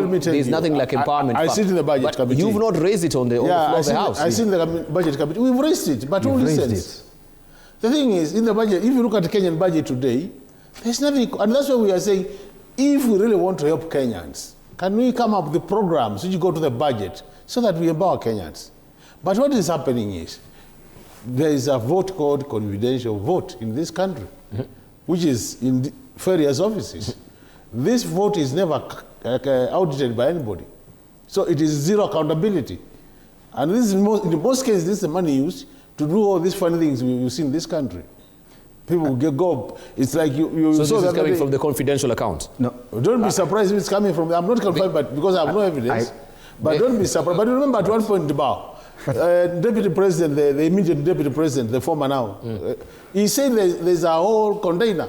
there's nothing like empowerment. I sit in the budget committee. You've not raised it on the floor of the House. I sit in the budget committee. We've raised it, but who listens? The thing is, in the budget, if you look at the Kenyan budget today, there's nothing, and that's why we are saying, if we really want to help Kenyans, can we come up with programs which go to the budget so that we empower Kenyans? But what is happening is, there is a vote called confidential vote in this country, which is in various offices. This vote is never audited by anybody. So it is zero accountability. And this is in most cases, this is the money used to do all these funny things you see in this country. People go, it's like you so this is coming from the confidential account? No, don't be surprised if it's coming from, I'm not confirmed, but because I have no evidence. But don't be surprised. But remember at one point, Deputy President, the immediate Deputy President, the former now, he said there's a whole container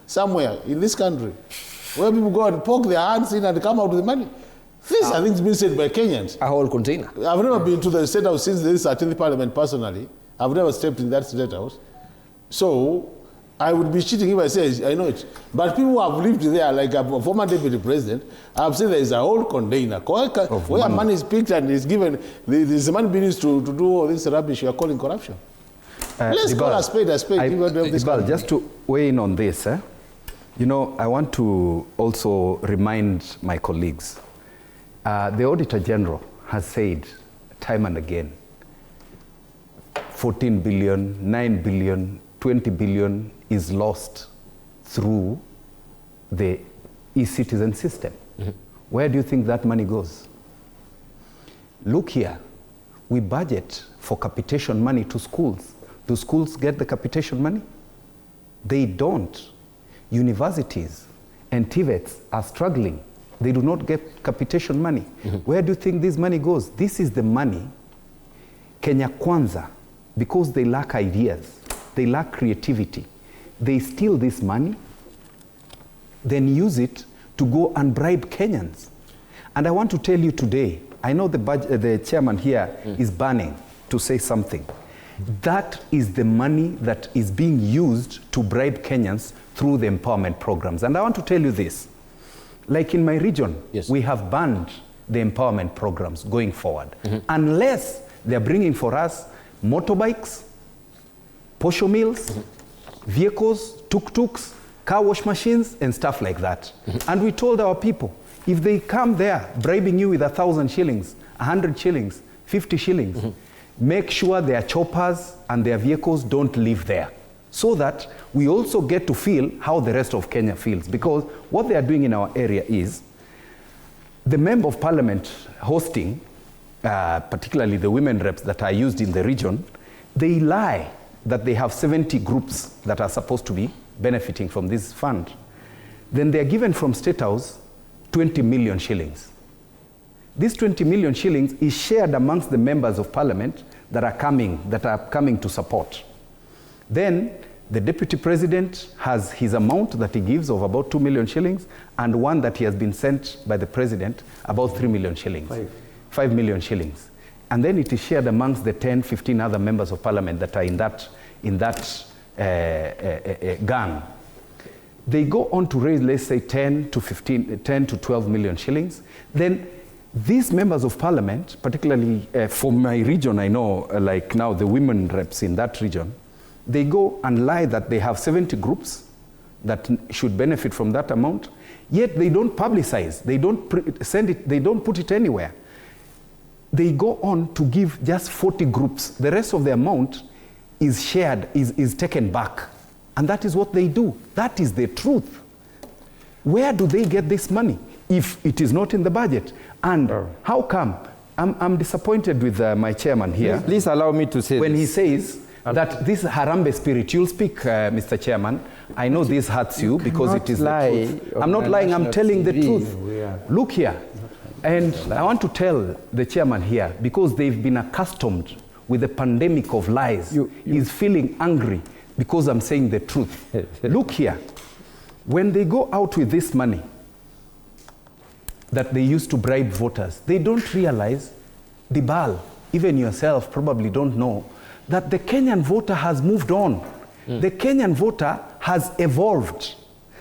somewhere in this country where people go and poke their hands in and come out with the money. This, I think, has been said by Kenyans. A whole container? I've never been to the State House since the 13th Parliament personally. I've never stepped in that State House. So I would be cheating if I say I know it. But people who have lived there, like a former Deputy President, I've said there is a whole container where money is picked and is given. There's money being used to do all this rubbish you are calling corruption. Let's call a spade a spade. Just to weigh in on this, you know, I want to also remind my colleagues. The Auditor General has said time and again, 14 billion, 9 billion, 20 billion is lost through the e-citizen system. Where do you think that money goes? Look here, we budget for capitation money to schools. Do schools get the capitation money? They don't. Universities and TVETs are struggling. They do not get capitation money. Where do you think this money goes? This is the money Kenya Kwanza, because they lack ideas, they lack creativity, they steal this money, then use it to go and bribe Kenyans. And I want to tell you today, I know the chairman here is burning to say something. That is the money that is being used to bribe Kenyans through the empowerment programs. And I want to tell you this. Like in my region, we have banned the empowerment programs going forward. Unless they're bringing for us motorbikes, posho mills, vehicles, tuk-tuks, car wash machines, and stuff like that. And we told our people, if they come there bribing you with 1,000 shillings, 100 shillings, 50 shillings, make sure their choppers and their vehicles don't live there, so that we also get to feel how the rest of Kenya feels. Because what they are doing in our area is, the Member of Parliament hosting, particularly the women reps that are used in the region, they lie that they have 70 groups that are supposed to be benefiting from this fund. Then they are given from State House 20 million shillings. This 20 million shillings is shared amongst the members of Parliament that are coming to support. Then the Deputy President has his amount that he gives of about 2 million shillings, and one that he has been sent by the President, about 3 million shillings. 5 million shillings. And then it is shared amongst the 10, 15 other members of Parliament that are in that gang. They go on to raise, let's say, 10 to 12 million shillings. Then these members of Parliament, particularly for my region, I know, like now the women reps in that region, they go and lie that they have 70 groups that should benefit from that amount, yet they don't publicize, they don't send it, they don't put it anywhere. They go on to give just 40 groups. The rest of the amount is shared, is taken back. And that is what they do. That is the truth. Where do they get this money if it is not in the budget? And how come? I'm disappointed with my chairman here. Please allow me to say when he says that this Harambee spirit, you'll speak, Mr. Chairman. I know this hurts you because it is the truth. I'm not lying, I'm telling the truth. Look here. And I want to tell the chairman here, because they've been accustomed with the pandemic of lies, he's feeling angry because I'm saying the truth. Look here. When they go out with this money that they used to bribe voters, they don't realize, Dibal, even yourself probably don't know, that the Kenyan voter has moved on. The Kenyan voter has evolved.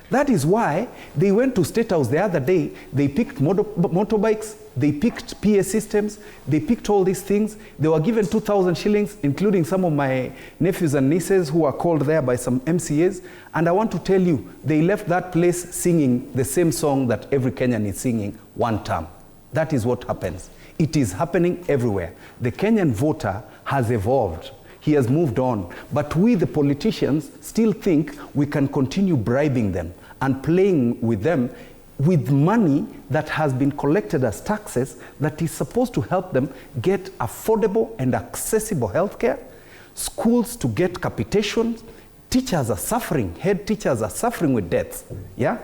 That is why they went to State House the other day. They picked motorbikes, they picked PA systems, they picked all these things. They were given 2,000 shillings, including some of my nephews and nieces who were called there by some MCAs. And I want to tell you, they left that place singing the same song that every Kenyan is singing one term. That is what happens. It is happening everywhere. The Kenyan voter has evolved. He has moved on. But we, the politicians, still think we can continue bribing them and playing with them with money that has been collected as taxes that is supposed to help them get affordable and accessible healthcare, schools to get capitation. Teachers are suffering, head teachers are suffering with deaths. Yeah?